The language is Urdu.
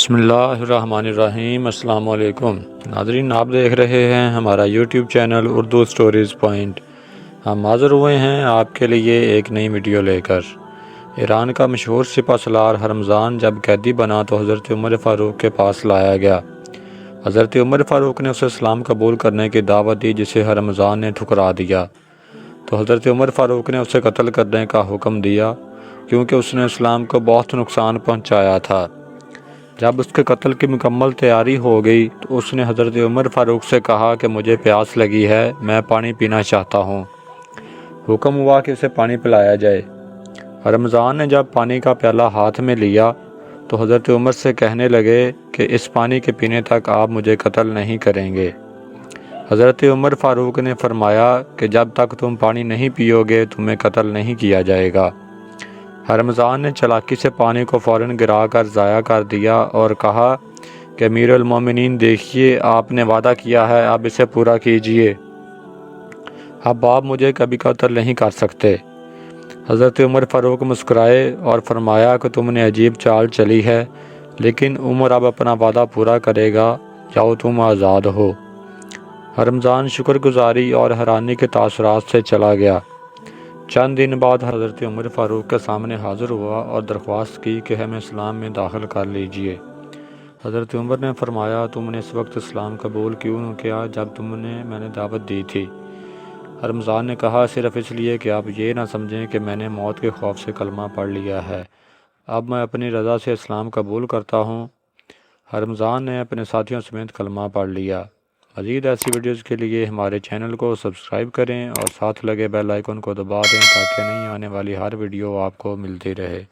بسم اللہ الرحمن الرحیم۔ السلام علیکم ناظرین، آپ دیکھ رہے ہیں ہمارا YouTube channel Urdu stories point. ہم حاضر ہوئے ہیں آپ کے لیے ایک نئی ویڈیو لے کر۔ ایران کا مشہور سپہ سالار ہرمزان جب قیدی بنا تو حضرت عمر فاروق کے پاس لایا گیا۔ حضرت عمر فاروق نے اسے اسلام قبول کرنے کی دعوت دی، جسے ہرمزان نے ٹھکرا دیا تو حضرت عمر فاروق نے اسے قتل کرنے کا حکم دیا، کیونکہ اس نے اسلام کو بہت نقصان پہنچایا تھا۔ جب اس کے قتل کی مکمل تیاری ہو گئی تو اس نے حضرت عمر فاروق سے کہا کہ مجھے پیاس لگی ہے، میں پانی پینا چاہتا ہوں۔ حکم ہوا کہ اسے پانی پلایا جائے۔ ہرمزان نے جب پانی کا پیالہ ہاتھ میں لیا تو حضرت عمر سے کہنے لگے کہ اس پانی کے پینے تک آپ مجھے قتل نہیں کریں گے۔ حضرت عمر فاروق نے فرمایا کہ جب تک تم پانی نہیں پیو گے تمہیں قتل نہیں کیا جائے گا۔ ہرمزان نے چالاکی سے پانی کو فوراً گرا کر ضائع کر دیا اور کہا کہ امیر المومنین، دیکھیے آپ نے وعدہ کیا ہے، اب اسے پورا کیجیے، اب آپ مجھے کبھی قتل نہیں کر سکتے۔ حضرت عمر فاروق مسکرائے اور فرمایا کہ تم نے عجیب چال چلی ہے، لیکن عمر اب اپنا وعدہ پورا کرے گا، جاؤ تم آزاد ہو۔ ہرمزان شکر گزاری اور حیرانی کے تاثرات سے چلا گیا۔ چند دن بعد حضرت عمر فاروق کے سامنے حاضر ہوا اور درخواست کی کہ ہمیں اسلام میں داخل کر لیجئے۔ حضرت عمر نے فرمایا، تم نے اس وقت اسلام قبول کیوں نہ کیا جب میں نے دعوت دی تھی؟ ہرمزان نے کہا، صرف اس لیے کہ آپ یہ نہ سمجھیں کہ میں نے موت کے خوف سے کلمہ پڑھ لیا ہے، اب میں اپنی رضا سے اسلام قبول کرتا ہوں۔ ہرمزان نے اپنے ساتھیوں سمیت کلمہ پڑھ لیا۔ مزید ایسی ویڈیوز کے لیے ہمارے چینل کو سبسکرائب کریں اور ساتھ لگے بیل آئیکن کو دبا دیں تاکہ نئی آنے والی ہر ویڈیو آپ کو ملتی رہے۔